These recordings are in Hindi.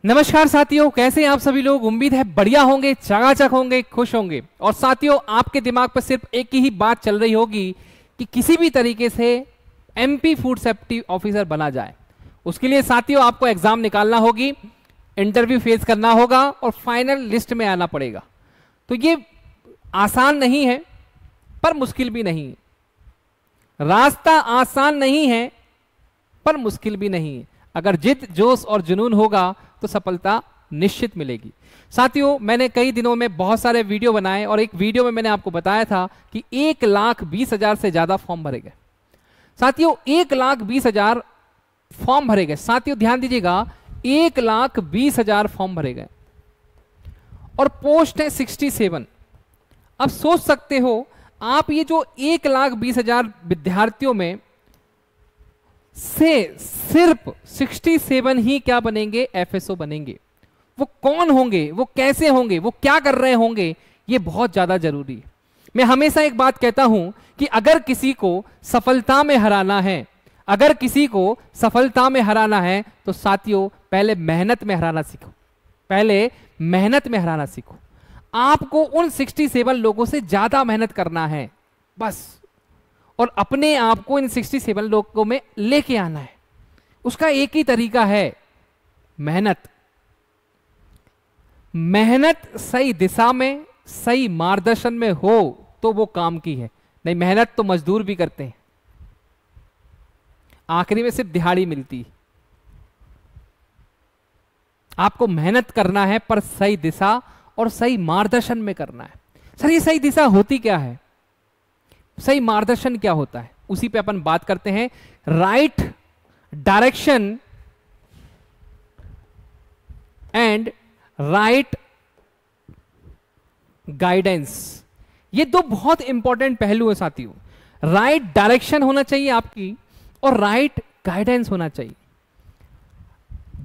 नमस्कार साथियों, कैसे हैं आप सभी लोग। उम्मीद है बढ़िया होंगे, चकाचक होंगे, खुश होंगे। और साथियों, आपके दिमाग पर सिर्फ एक ही बात चल रही होगी कि किसी भी तरीके से एमपी फूड सेफ्टी ऑफिसर बना जाए। उसके लिए साथियों आपको एग्जाम निकालना होगी, इंटरव्यू फेस करना होगा और फाइनल लिस्ट में आना पड़ेगा। तो ये आसान नहीं है पर मुश्किल भी नहीं है। रास्ता आसान नहीं है पर मुश्किल भी नहीं है। अगर जिद, जोश और जुनून होगा तो सफलता निश्चित मिलेगी। साथियों, मैंने कई दिनों में बहुत सारे वीडियो बनाए और एक वीडियो में मैंने आपको बताया था कि 1,20,000 से ज्यादा फॉर्म भरे गए। साथियों, 1,20,000 फॉर्म भरे गए। साथियों ध्यान दीजिएगा, 1,20,000 फॉर्म भरे गए और पोस्ट है 67। अब सोच सकते हो आप, ये जो 1,20,000 विद्यार्थियों में से सिर्फ 67 ही क्या बनेंगे, एफएसओ बनेंगे। वो कौन होंगे, वो कैसे होंगे, वो क्या कर रहे होंगे, ये बहुत ज्यादा जरूरी है। मैं हमेशा एक बात कहता हूं कि अगर किसी को सफलता में हराना है, अगर किसी को सफलता में हराना है तो साथियों पहले मेहनत में हराना सीखो। पहले मेहनत में हराना सीखो। आपको उन 67 लोगों से ज्यादा मेहनत करना है बस, और अपने आप को इन 67 लोगों में लेके आना है। उसका एक ही तरीका है, मेहनत। मेहनत सही दिशा में, सही मार्गदर्शन में हो तो वो काम की है। नहीं, मेहनत तो मजदूर भी करते हैं, आखिरी में सिर्फ दिहाड़ी मिलती है। आपको मेहनत करना है पर सही दिशा और सही मार्गदर्शन में करना है। सर ये सही दिशा होती क्या है, सही मार्गदर्शन क्या होता है, उसी पे अपन बात करते हैं। Right direction and right guidance, ये दो बहुत इंपॉर्टेंट पहलू है साथियों। राइट डायरेक्शन होना चाहिए आपकी और राइट गाइडेंस होना चाहिए।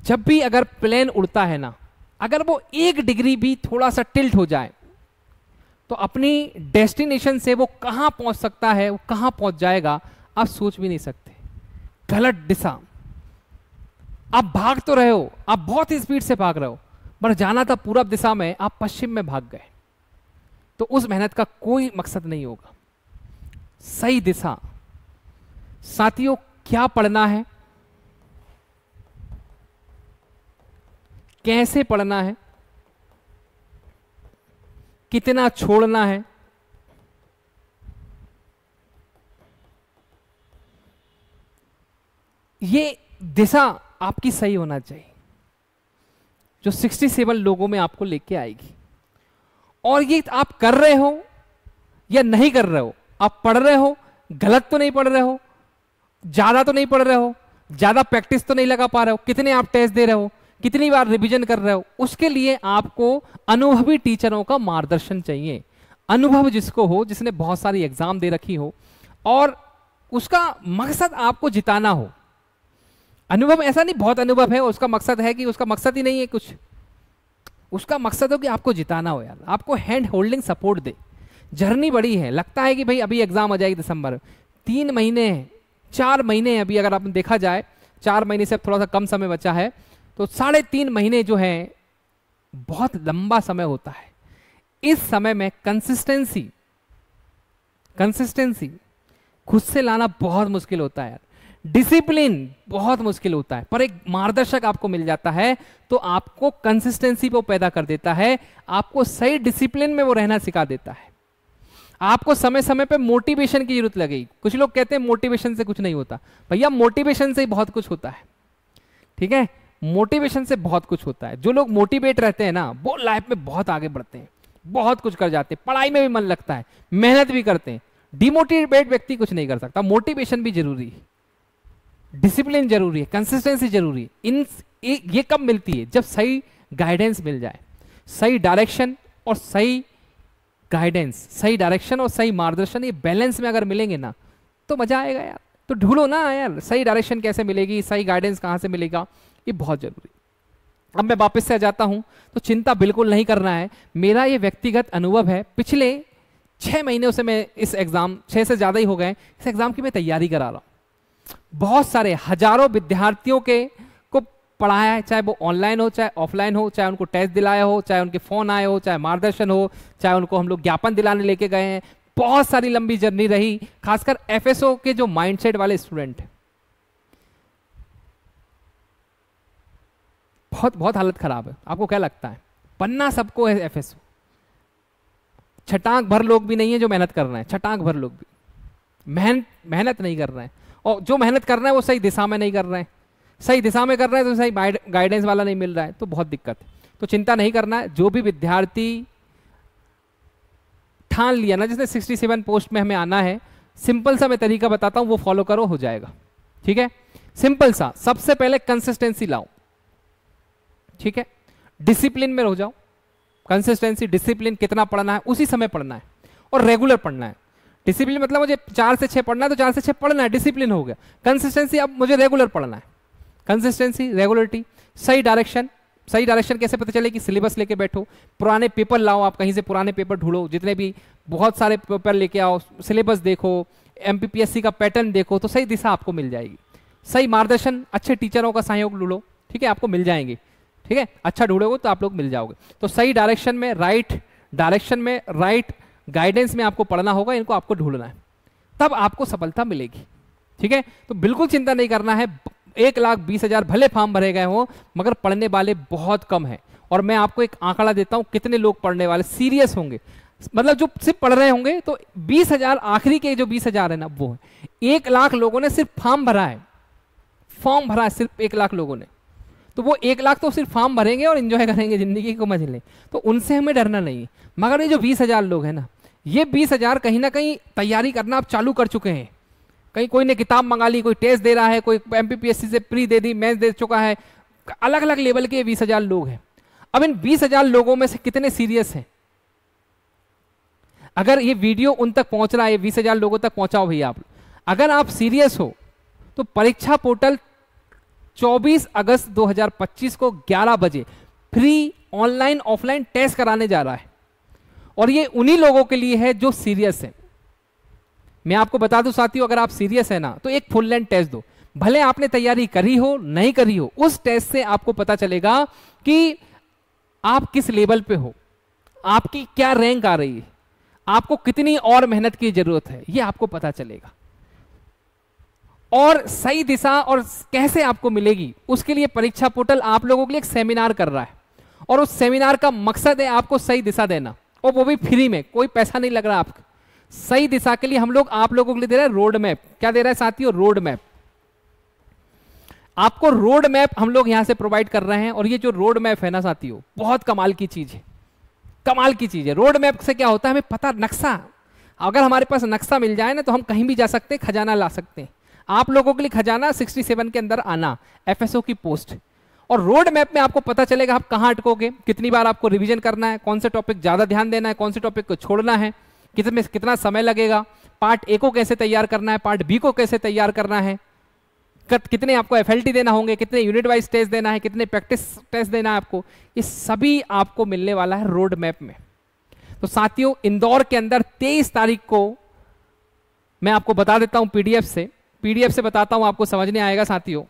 जब भी अगर प्लेन उड़ता है ना, अगर वो 1 डिग्री भी थोड़ा सा टिल्ट हो जाए तो अपनी डेस्टिनेशन से वो कहां पहुंच सकता है, वो कहां पहुंच जाएगा, आप सोच भी नहीं सकते। गलत दिशा, आप भाग तो रहे हो, आप बहुत ही स्पीड से भाग रहे हो, पर जाना था पूरब दिशा में, आप पश्चिम में भाग गए, तो उस मेहनत का कोई मकसद नहीं होगा। सही दिशा। साथियों, क्या पढ़ना है, कैसे पढ़ना है, कितना छोड़ना है, ये दिशा आपकी सही होना चाहिए जो 67 लोगों में आपको लेके आएगी। और ये आप कर रहे हो या नहीं कर रहे हो, आप पढ़ रहे हो, गलत तो नहीं पढ़ रहे हो, ज्यादा तो नहीं पढ़ रहे हो, ज्यादा प्रैक्टिस तो नहीं लगा पा रहे हो, कितने आप टेस्ट दे रहे हो, कितनी बार रिवीजन कर रहे हो, उसके लिए आपको अनुभवी टीचरों का मार्गदर्शन चाहिए। अनुभव जिसको हो, जिसने बहुत सारी एग्जाम दे रखी हो और उसका मकसद आपको जिताना हो। अनुभव ऐसा नहीं बहुत अनुभव है, उसका मकसद है कि उसका मकसद ही नहीं है कुछ, उसका मकसद हो कि आपको जिताना हो यार, आपको हैंड होल्डिंग सपोर्ट दे। जर्नी बड़ी है, लगता है कि भाई अभी एग्जाम आ जाएगी दिसंबर, 3 महीने हैं, 4 महीने हैं अभी। अगर आपने देखा जाए 4 महीने से अब थोड़ा सा कम समय बचा है, तो 3.5 महीने जो है बहुत लंबा समय होता है। इस समय में कंसिस्टेंसी खुद से लाना बहुत मुश्किल होता है यार। डिसिप्लिन बहुत मुश्किल होता है, पर एक मार्गदर्शक आपको मिल जाता है तो आपको कंसिस्टेंसी वो पैदा कर देता है, आपको सही डिसिप्लिन में वो रहना सिखा देता है। आपको समय समय पे मोटिवेशन की जरूरत लगेगी। कुछ लोग कहते हैं मोटिवेशन से कुछ नहीं होता, भैया मोटिवेशन से ही बहुत कुछ होता है। ठीक है, मोटिवेशन से बहुत कुछ होता है। जो लोग मोटिवेट रहते हैं ना, वो लाइफ में बहुत आगे बढ़ते हैं, बहुत कुछ कर जाते हैं, पढ़ाई में भी मन लगता है, मेहनत भी करते हैं। डिमोटिवेट व्यक्ति कुछ नहीं कर सकता। मोटिवेशन भी जरूरी है, डिसिप्लिन जरूरी है, कंसिस्टेंसी जरूरी है। ये कब मिलती है, जब सही गाइडेंस मिल जाए। सही डायरेक्शन और सही गाइडेंस, सही डायरेक्शन और सही मार्गदर्शन, ये बैलेंस में अगर मिलेंगे ना तो मजा आएगा यार। तो ढूंढो ना यार, सही डायरेक्शन कैसे मिलेगी, सही गाइडेंस कहां से मिलेगा, ये बहुत जरूरी। अब मैं वापस से आ जाता हूं, तो चिंता बिल्कुल नहीं करना है। मेरा ये व्यक्तिगत अनुभव है, पिछले 6 महीनों से मैं इस एग्जाम, 6 से ज्यादा ही हो गए, इस एग्जाम की मैं तैयारी करा रहा हूं। बहुत सारे हजारों विद्यार्थियों के को पढ़ाया है, चाहे वो ऑनलाइन हो चाहे ऑफलाइन हो, चाहे उनको टेस्ट दिलाया हो, चाहे उनके फोन आए हो, चाहे मार्गदर्शन हो, चाहे उनको हम लोग ज्ञापन दिलाने लेके गए हैं। बहुत सारी लंबी जर्नी रही, खासकर एफएसओ के जो माइंडसेट वाले स्टूडेंट हैं, बहुत बहुत हालत खराब है। आपको क्या लगता है? बनना सबको है एफएसओ, छटाक भर लोग भी नहीं है जो मेहनत कर रहे हैं, छटाक भर लोग भी मेहनत नहीं कर रहे हैं, और जो मेहनत कर रहे हैं वो सही दिशा में नहीं कर रहे हैं। सही दिशा में कर रहे हैं तो सही गाइडेंस वाला नहीं मिल रहा है, तो बहुत दिक्कत है। तो चिंता नहीं करना है। जो भी विद्यार्थी ठान लिया ना, जिसने 67 पोस्ट में हमें आना है, सिंपल सा मैं तरीका बताता हूं, वो फॉलो करो, हो जाएगा। ठीक है, सिंपल सा। सबसे पहले कंसिस्टेंसी लाओ, ठीक है, डिसिप्लिन में हो जाओ। कंसिस्टेंसी, डिसिप्लिन, कितना पढ़ना है उसी समय पढ़ना है, और रेगुलर पढ़ना है। डिसिप्लिन मतलब मुझे 4 से 6 पढ़ना है तो 4 से 6 पढ़ना है, डिसिप्लिन हो गया। कंसिस्टेंसी, अब मुझे रेगुलर पढ़ना है। कंसिस्टेंसी, रेगुलरिटी, सही डायरेक्शन। सही डायरेक्शन कैसे पता चले? कि सिलेबस लेके बैठो, पुराने पेपर लाओ, आप कहीं से पुराने पेपर ढूंढो, जितने भी बहुत सारे पेपर लेके आओ, सिलेबस देखो, एमपीपीएससी का पैटर्न देखो, तो सही दिशा आपको मिल जाएगी। सही मार्गदर्शन, अच्छे टीचरों का सहयोग ढूंढो, ठीक है, आपको मिल जाएंगे। ठीक है, अच्छा ढूंढोगे तो आप लोग मिल जाओगे। तो सही डायरेक्शन में, राइट डायरेक्शन में, राइट गाइडेंस में आपको पढ़ना होगा, इनको आपको ढूंढना है, तब आपको सफलता मिलेगी। ठीक है, तो बिल्कुल चिंता नहीं करना है। 1,20,000 भले फॉर्म भरे गए हो, मगर पढ़ने वाले बहुत कम हैं। और मैं आपको एक आंकड़ा देता हूं, कितने लोग पढ़ने वाले सीरियस होंगे, मतलब जो सिर्फ पढ़ रहे होंगे, तो 20,000 आखिरी के जो 20,000 है ना, वो है। 1,00,000 लोगों ने सिर्फ फॉर्म भरा है, फॉर्म भरा है सिर्फ 1,00,000 लोगों ने। तो वो 1,00,000 तो सिर्फ फॉर्म भरेंगे और एंजॉय करेंगे, जिंदगी को मजे लें, तो उनसे हमें डरना नहीं है। मगर ये जो 20,000 लोग हैं ना, ये 20,000 कहीं ना कहीं तैयारी करना आप चालू कर चुके हैं। कहीं कोई ने किताब मंगा ली, कोई टेस्ट दे रहा है, कोई एमपीपीएससी से प्री दे दी, मेंस दे चुका है, अलग अलग लेवल के 20,000 लोग हैं। अब इन 20,000 लोगों में से कितने सीरियस हैं? अगर ये वीडियो उन तक पहुंच रहा है, 20,000 लोगों तक पहुंचाओ भैया आप। अगर आप सीरियस हो तो परीक्षा पोर्टल 24 अगस्त 2025 को 11 बजे फ्री ऑनलाइन ऑफलाइन टेस्ट कराने जा रहा है, और ये उन्हीं लोगों के लिए है जो सीरियस है। मैं आपको बता दूं साथियों, अगर आप सीरियस है ना, तो एक फुल लेंथ टेस्ट दो। भले आपने तैयारी करी हो नहीं करी हो, उस टेस्ट से आपको पता चलेगा कि आप किस लेवल पे हो, आपकी क्या रैंक आ रही है, आपको कितनी और मेहनत की जरूरत है, ये आपको पता चलेगा। और सही दिशा और कैसे आपको मिलेगी, उसके लिए परीक्षा पोर्टल आप लोगों के लिए एक सेमिनार कर रहा है, और उस सेमिनार का मकसद है आपको सही दिशा देना, और वो भी फ्री में, कोई पैसा नहीं लग रहा आपका। सही दिशा के लिए हम लोग आप लोगों के लिए दे रहे हैं रोड मैप। क्या दे रहा है साथियों? Road map. आपको रोड मैप हम लोग यहां से प्रोवाइड कर रहे हैं, और ये जो रोड मैप है ना साथियों, बहुत कमाल की चीज है, कमाल की चीज है। रोड मैप से क्या होता है, हमें पता, नक्शा, अगर हमारे पास नक्शा मिल जाए ना, तो हम कहीं भी जा सकते हैं, खजाना ला सकते हैं। आप लोगों के लिए खजाना 67 के अंदर आना, एफएसओ की पोस्ट। और रोड मैप में आपको पता चलेगा आप कहां अटकोगे, कितनी बार आपको रिवीजन करना है, कौन से टॉपिक ज्यादा ध्यान देना है, कौन से टॉपिक को छोड़ना है, कितना समय लगेगा, पार्ट ए को कैसे तैयार करना है, पार्ट बी को कैसे तैयार करना है, कितने आपको एफएलटी देना होंगे, कितने यूनिट वाइज टेस्ट देना है, कितने प्रैक्टिस टेस्ट देना है आपको, ये सभी आपको मिलने वाला है रोड मैप में। तो साथियों, इंदौर के अंदर 23 तारीख को मैं आपको बता देता हूं पीडीएफ से बताता हूं, आपको समझने आएगा साथियों।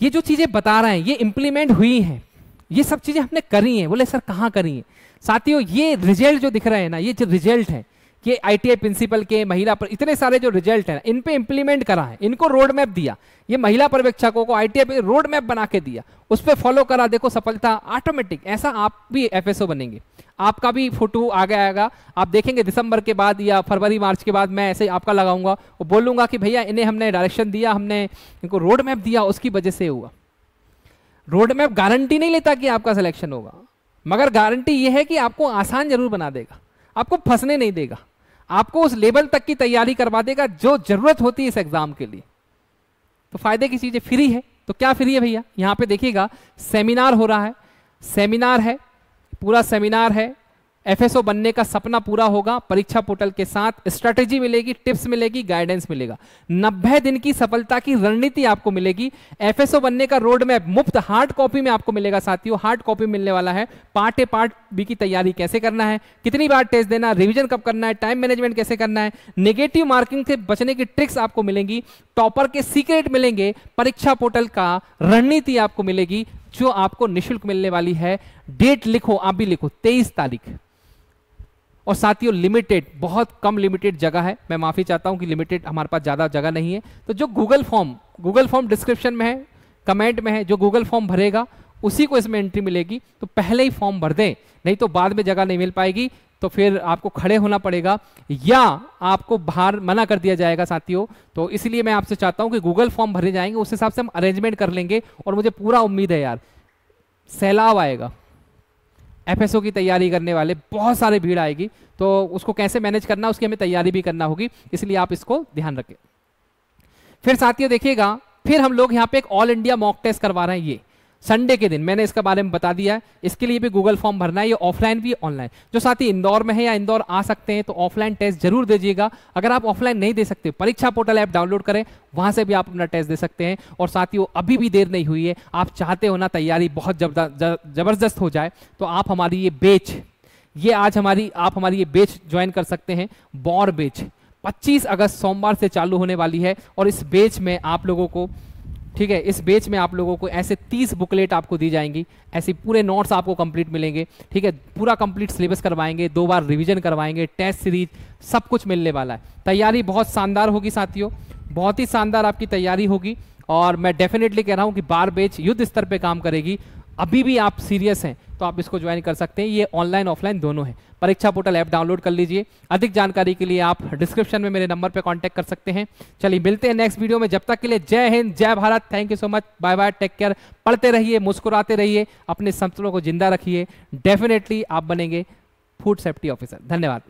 ये जो चीजें बता रहे हैं ये इंप्लीमेंट हुई हैं, ये सब चीजें हमने करी हैं। बोले सर कहां करी हैं? साथियों, ये रिजल्ट जो दिख रहे हैं ना, ये जो रिजल्ट है, ये आईटीआई प्रिंसिपल के, महिला पर, इतने सारे जो रिजल्ट है, इन पे इंप्लीमेंट करा है, इनको रोड मैप दिया, ये महिला पर्यवेक्षकों को आईटीआई पे रोड मैप बना के दिया, उस पर फॉलो करा, देखो सफलता ऑटोमेटिक। ऐसा आप भी एफएसओ बनेंगे, आपका भी फोटो आगे आएगा, आप देखेंगे दिसंबर के बाद या फरवरी मार्च के बाद मैं ऐसे आपका लगाऊंगा और बोलूंगा कि भैया इन्हें हमने डायरेक्शन दिया, हमने इनको रोड मैप दिया, उसकी वजह से हुआ। रोड मैप गारंटी नहीं लेता कि आपका सिलेक्शन होगा, मगर गारंटी यह है कि आपको आसान जरूर बना देगा, आपको फंसने नहीं देगा, आपको उस लेवल तक की तैयारी करवा देगा जो जरूरत होती है इस एग्जाम के लिए। तो फायदे की चीजें फ्री है। तो क्या फ्री है भैया? यहां पे देखिएगा सेमिनार हो रहा है, सेमिनार है, पूरा सेमिनार है, एफएसओ बनने का सपना पूरा होगा, परीक्षा पोर्टल के साथ स्ट्रेटेजी मिलेगी, टिप्स मिलेगी, गाइडेंस मिलेगा, 90 दिन की सफलता की रणनीति आपको मिलेगी, एफएसओ बनने का रोड मैप मुफ्त हार्ड कॉपी में आपको मिलेगा साथियों, हार्ड कॉपी मिलने वाला है। पार्ट ए पार्ट बी की तैयारी कैसे करना है, कितनी बार टेस्ट देना, रिवीजन कब करना है, टाइम मैनेजमेंट कैसे करना है, नेगेटिव मार्किंग से बचने की ट्रिक्स आपको मिलेंगी, टॉपर के सीक्रेट मिलेंगे, परीक्षा पोर्टल का रणनीति आपको मिलेगी जो आपको निशुल्क मिलने वाली है। डेट लिखो, आप भी लिखो 23 तारीख। और साथियों लिमिटेड, बहुत कम लिमिटेड जगह है, मैं माफी चाहता हूं कि लिमिटेड हमारे पास ज्यादा जगह नहीं है। तो जो गूगल फॉर्म डिस्क्रिप्शन में है, कमेंट में है, जो गूगल फॉर्म भरेगा उसी को इसमें एंट्री मिलेगी। तो पहले ही फॉर्म भर दें, नहीं तो बाद में जगह नहीं मिल पाएगी, तो फिर आपको खड़े होना पड़ेगा या आपको बाहर मना कर दिया जाएगा साथियों। तो इसलिए मैं आपसे चाहता हूं कि गूगल फॉर्म भरे जाएंगे, उस हिसाब से हम अरेंजमेंट कर लेंगे। और मुझे पूरा उम्मीद है यार, सैलाब आएगा, एफएसओ की तैयारी करने वाले बहुत सारे भीड़ आएगी, तो उसको कैसे मैनेज करना, उसकी हमें तैयारी भी करना होगी, इसलिए आप इसको ध्यान रखें। फिर साथियों देखिएगा, फिर हम लोग यहाँ पे एक ऑल इंडिया मॉक टेस्ट करवा रहे हैं। ये संडे के दिन मैंने इसका बारे में बता दिया है, इसके लिए भी गूगल फॉर्म भरना है। ये ऑफलाइन भी ऑनलाइन, जो साथी इंदौर में है या इंदौर आ सकते हैं तो ऑफलाइन टेस्ट जरूर दीजिएगा। अगर आप ऑफलाइन नहीं दे सकते, परीक्षा पोर्टल ऐप डाउनलोड करें, वहां से भी आप अपना टेस्ट दे सकते हैं। और साथियों अभी भी देर नहीं हुई है, आप चाहते हो ना तैयारी बहुत जबरदस्त हो जाए, तो आप हमारी ये बैच, आप हमारी ये बैच ज्वाइन कर सकते हैं। बौर बैच 25 अगस्त सोमवार से चालू होने वाली है। और इस बैच में आप लोगों को, ठीक है, इस बैच में आप लोगों को ऐसे 30 बुकलेट आपको दी जाएंगी, ऐसे पूरे नोट्स आपको कंप्लीट मिलेंगे, ठीक है, पूरा कंप्लीट सिलेबस करवाएंगे, 2 बार रिवीजन करवाएंगे, टेस्ट सीरीज सब कुछ मिलने वाला है। तैयारी बहुत शानदार होगी साथियों, बहुत ही शानदार आपकी तैयारी होगी। और मैं डेफिनेटली कह रहा हूं कि बार बैच युद्ध स्तर पे काम करेगी। अभी भी आप सीरियस हैं तो आप इसको ज्वाइन कर सकते हैं, ये ऑनलाइन ऑफलाइन दोनों है। परीक्षा पोर्टल ऐप डाउनलोड कर लीजिए। अधिक जानकारी के लिए आप डिस्क्रिप्शन में मेरे नंबर पे कांटेक्ट कर सकते हैं। चलिए मिलते हैं नेक्स्ट वीडियो में, जब तक के लिए जय हिंद, जय Bharat, thank you so much, bye bye, take care. पढ़ते रहिए, मुस्कुराते रहिए, अपने सपनों को जिंदा रखिए, डेफिनेटली आप बनेंगे फूड सेफ्टी ऑफिसर। धन्यवाद।